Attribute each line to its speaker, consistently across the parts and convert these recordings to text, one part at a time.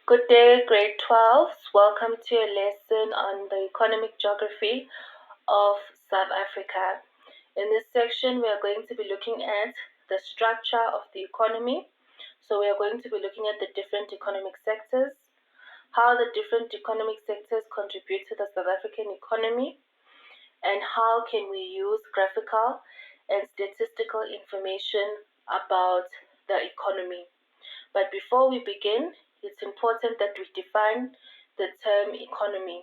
Speaker 1: Good day, grade 12s. Welcome to a lesson on the economic geography of South Africa. In this section, we are going to be looking at the structure of the economy. So, we are going to be looking at the different economic sectors, how the different economic sectors contribute to the South African economy, and how can we use graphical and statistical information about the economy. But before we begin, it's important that we define the term economy.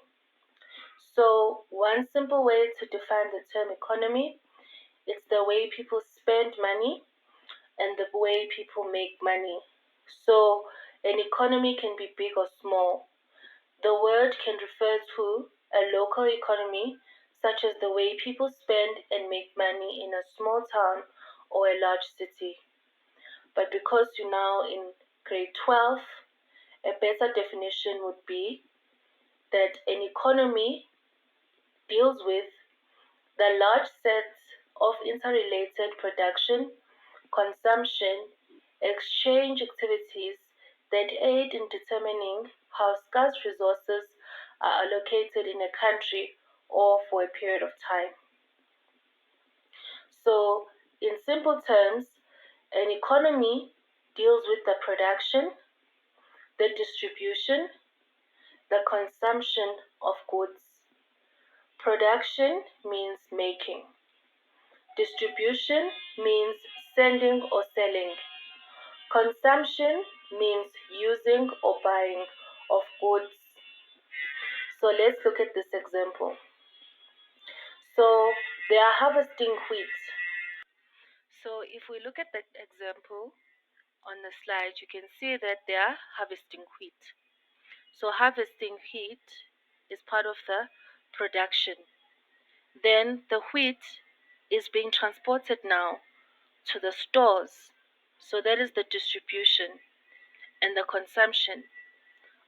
Speaker 1: So, one simple way to define the term economy is the way people spend money and the way people make money. So, an economy can be big or small. The word can refer to a local economy, such as the way people spend and make money in a small town or a large city. But because you're now in grade 12, a better definition would be that an economy deals with the large sets of interrelated production, consumption, exchange activities that aid in determining how scarce resources are allocated in a country or for a period of time. So, in simple terms, an economy deals with the production, the distribution, the consumption of goods. Production means making. Distribution means sending or selling. Consumption means using or buying of goods. So let's look at this example. So they are harvesting wheat. So if we look at that example on the slide, you can see that they are harvesting wheat. So harvesting wheat is part of the production. Then the wheat is being transported now to the stores. So that is the distribution and the consumption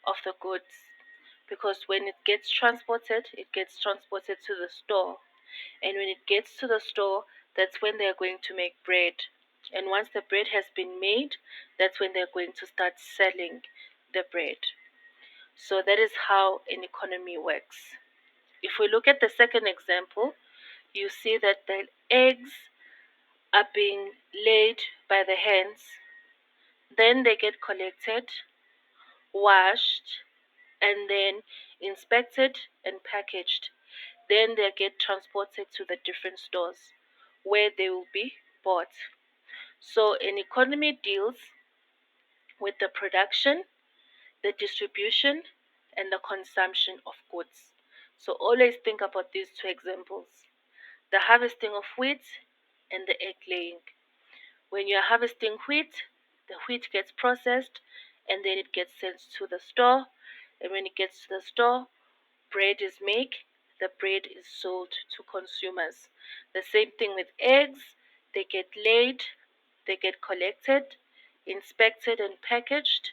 Speaker 1: of the goods. Because when it gets transported to the store. And when it gets to the store, that's when they're going to make bread. And once the bread has been made, that's when they're going to start selling the bread. So that is how an economy works. If we look at the second example, you see that the eggs are being laid by the hens, then they get collected, washed, and then inspected and packaged. Then they get transported to the different stores where they will be bought. So an economy deals with the production, the distribution, and the consumption of goods. So always think about these two examples: the harvesting of wheat and the egg laying. When you're harvesting wheat, the wheat gets processed and then it gets sent to the store. And when it gets to the store, bread is made, the bread is sold to consumers. The same thing with eggs, they get laid, they get collected, inspected, and packaged,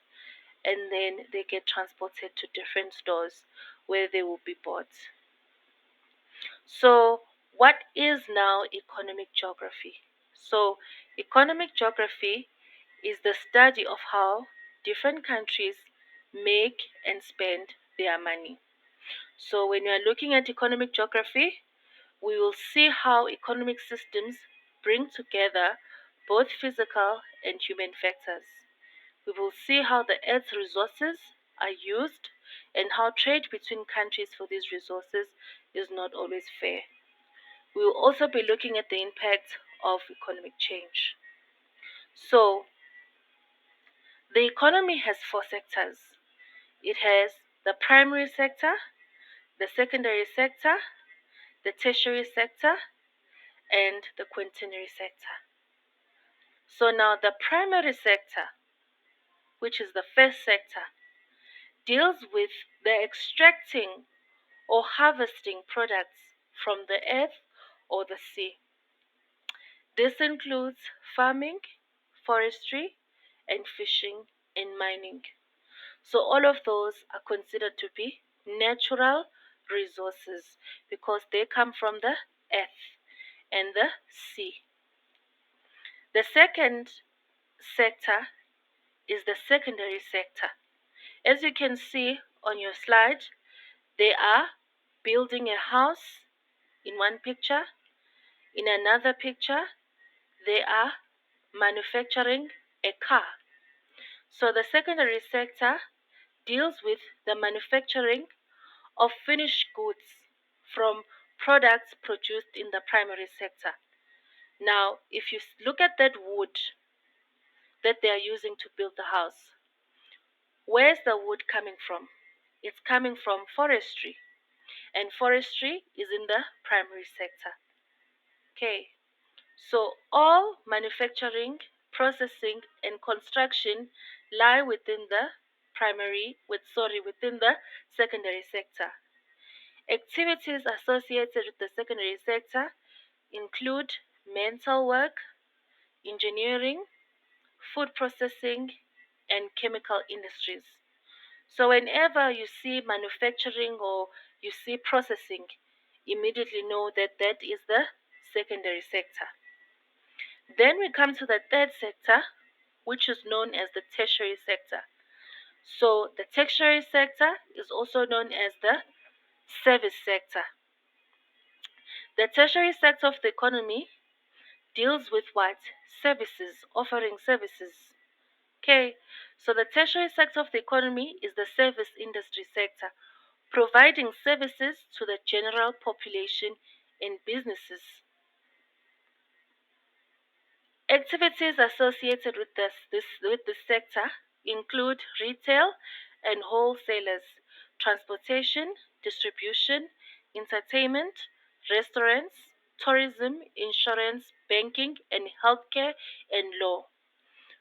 Speaker 1: and then they get transported to different stores where they will be bought. So, what is now economic geography? So, economic geography is the study of how different countries make and spend their money. So, when you are looking at economic geography, we will see how economic systems bring together both physical and human factors. We will see how the earth's resources are used and how trade between countries for these resources is not always fair. We will also be looking at the impact of economic change. So, the economy has four sectors. It has the primary sector, the secondary sector, the tertiary sector, and the quaternary sector. So now the primary sector, which is the first sector, deals with the extracting or harvesting products from the earth or the sea. This includes farming, forestry, and fishing and mining. So all of those are considered to be natural resources because they come from the earth and the sea. The second sector is the secondary sector. As you can see on your slide, they are building a house in one picture. In another picture, they are manufacturing a car. So the secondary sector deals with the manufacturing of finished goods from products produced in the primary sector. Now, if you look at that wood that they are using to build the house, where's the wood coming from? It's coming from forestry, and forestry is in the primary sector. Okay, so all manufacturing, processing, and construction lie within the within the secondary sector. Activities associated with the secondary sector include mental work, engineering, food processing, and chemical industries. So whenever you see manufacturing or you see processing, immediately know that that is the secondary sector. Then we come to the third sector, which is known as the tertiary sector. So the tertiary sector is also known as the service sector. The tertiary sector of the economy deals with what? Services, offering services. Okay, so the tertiary sector of the economy is the service industry sector, providing services to the general population and businesses. Activities associated with this sector include retail and wholesalers, transportation, distribution, entertainment, restaurants, tourism, insurance, banking, and healthcare and law.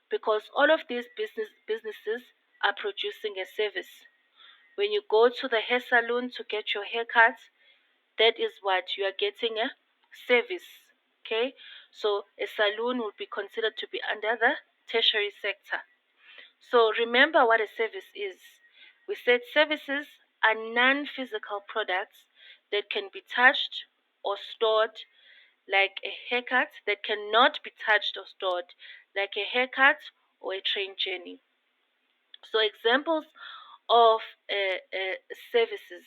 Speaker 1: Because all of these businesses are producing a service. When you go to the hair salon to get your hair cut, that is what you are getting a service. Okay, so a saloon would be considered to be under the tertiary sector. So remember what a service is. We said services are non-physical products that can be touched or stored, like a haircut that cannot be touched or stored, like a haircut or a train journey. So examples of services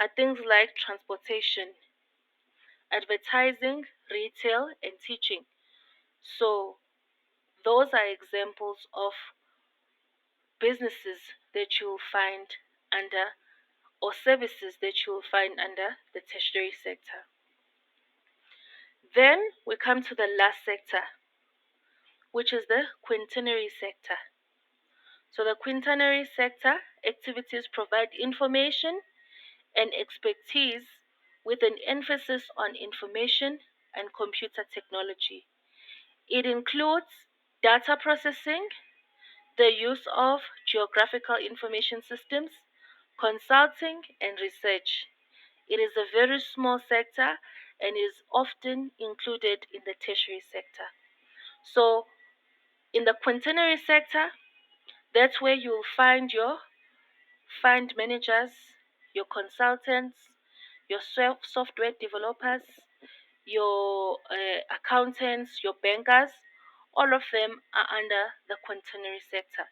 Speaker 1: are things like transportation, advertising, retail, and teaching. So those are examples of businesses that you'll find under, or services that you'll find under the tertiary sector. Then we come to the last sector, which is the quaternary sector. So the quaternary sector activities provide information and expertise with an emphasis on information and computer technology. It includes data processing, the use of geographical information systems, consulting, and research. It is a very small sector and is often included in the tertiary sector. So, in the quaternary sector, that's where you'll find your fund managers, your consultants, your software developers, your accountants, your bankers. All of them are under the quaternary sector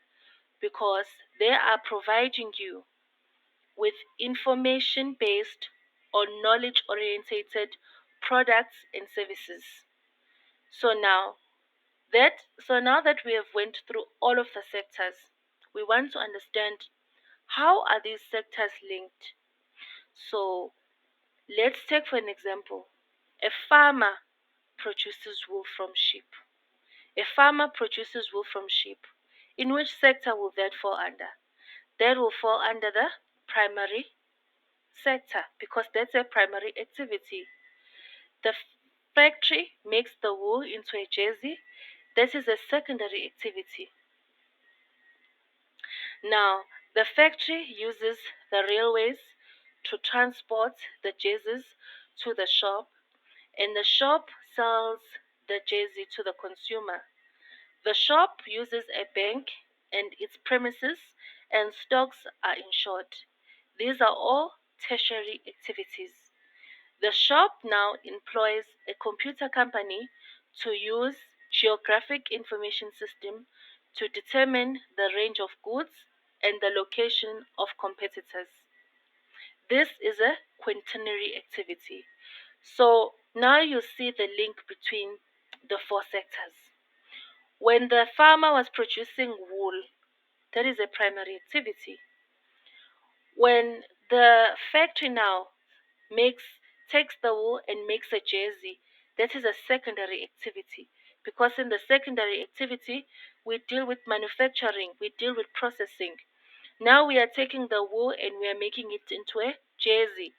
Speaker 1: because they are providing you with information based or knowledge orientated products and services. So now that we have went through all of the sectors, we want to understand how are these sectors linked. So let's take for an example. A farmer produces wool from sheep. A farmer produces wool from sheep. In which sector will that fall under? That will fall under the primary sector because that's a primary activity. The factory makes the wool into a jersey. That is a secondary activity. Now, the factory uses the railways to transport the jerseys to the shop, and the shop sells the jersey to the consumer. The shop uses a bank and its premises, and stocks are insured. These are all tertiary activities. The shop now employs a computer company to use geographic information system to determine the range of goods and the location of competitors. This is a quaternary activity. So now you see the link between the four sectors. When the farmer was producing wool, that is a primary activity. When the factory now makes takes the wool and makes a jersey, that is a secondary activity. Because in the secondary activity, we deal with manufacturing, we deal with processing. Now we are taking the wool and we are making it into a jersey.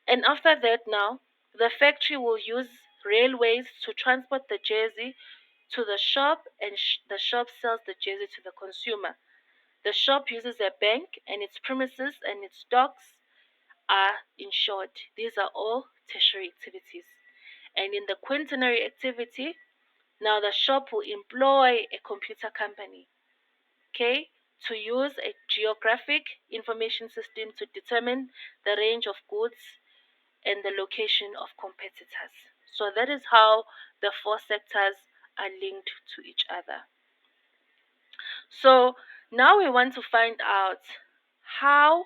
Speaker 1: And after that, now the factory will use railways to transport the jersey to the shop, and the shop sells the jersey to the consumer. The shop uses a bank, and its premises and its stocks are insured. These are all tertiary activities. And in the quaternary activity, now the shop will employ a computer company, okay, to use a geographic information system to determine the range of goods and the location of competitors. So that is how the four sectors are linked to each other. So now we want to find out how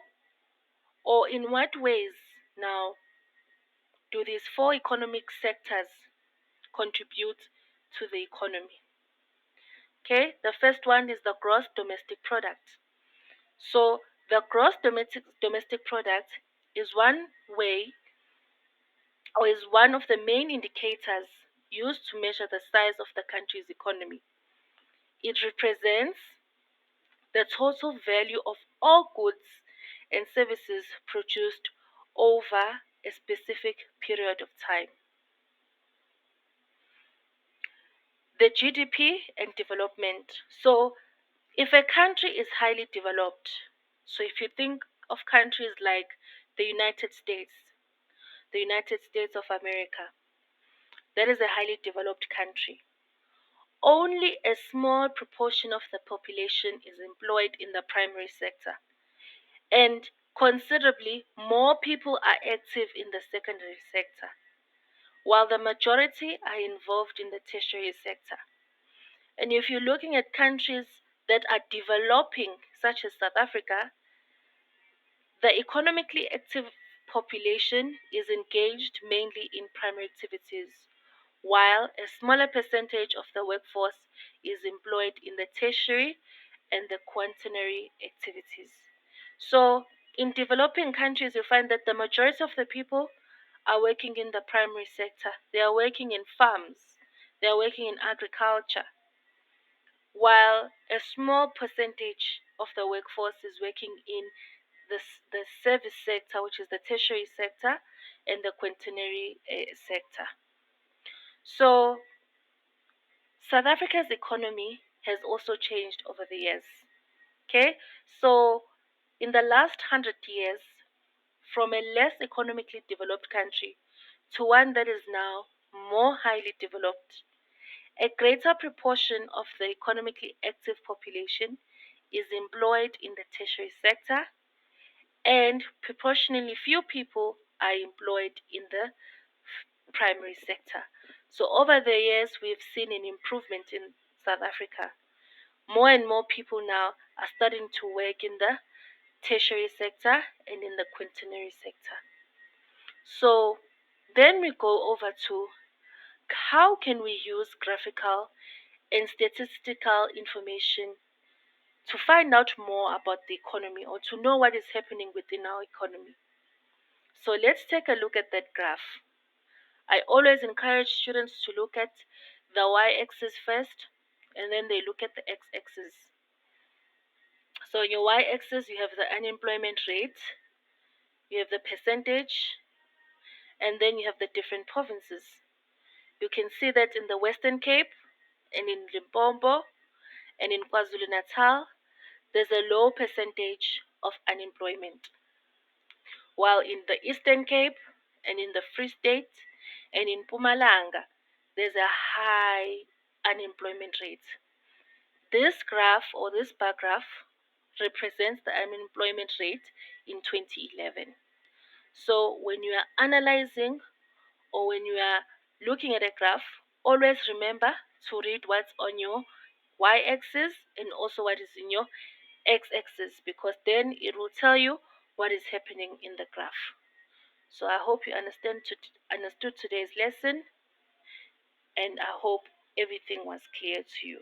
Speaker 1: or in what ways now do these four economic sectors contribute to the economy. Okay, the first one is the gross domestic product. So the gross domestic product is one way or is one of the main indicators used to measure the size of the country's economy. It represents the total value of all goods and services produced over a specific period of time. The GDP and development. So, if a country is highly developed, so if you think of countries like the United States, the United States of America, that is a highly developed country. Only a small proportion of the population is employed in the primary sector, and considerably more people are active in the secondary sector, while the majority are involved in the tertiary sector. And if you're looking at countries that are developing, such as South Africa, the economically active population is engaged mainly in primary activities, while a smaller percentage of the workforce is employed in the tertiary and the quaternary activities. So, in developing countries, you find that the majority of the people are working in the primary sector. They are working in farms, they are working in agriculture, while a small percentage of the workforce is working in the service sector, which is the tertiary sector, and the quaternary sector. So, South Africa's economy has also changed over the years. Okay, so in the last 100 years, from a less economically developed country to one that is now more highly developed, a greater proportion of the economically active population is employed in the tertiary sector, and proportionally few people are employed in the primary sector. So, over the years, we've seen an improvement in South Africa. More and more people now are starting to work in the tertiary sector and in the quaternary sector. So, then we go over to how can we use graphical and statistical information to find out more about the economy or to know what is happening within our economy. So let's take a look at that graph. I always encourage students to look at the y-axis first and then they look at the x-axis. So on your y-axis you have the unemployment rate, you have the percentage, and then you have the different provinces. You can see that in the Western Cape and in Limpopo and in KwaZulu-Natal, there's a low percentage of unemployment. While in the Eastern Cape and in the Free State and in Mpumalanga, there's a high unemployment rate. This graph or this bar graph represents the unemployment rate in 2011. So when you are analyzing or when you are looking at a graph, always remember to read what's on your y axis and also what is in your x-axis, because then it will tell you what is happening in the graph. So I hope you understood today's lesson, and I hope everything was clear to you.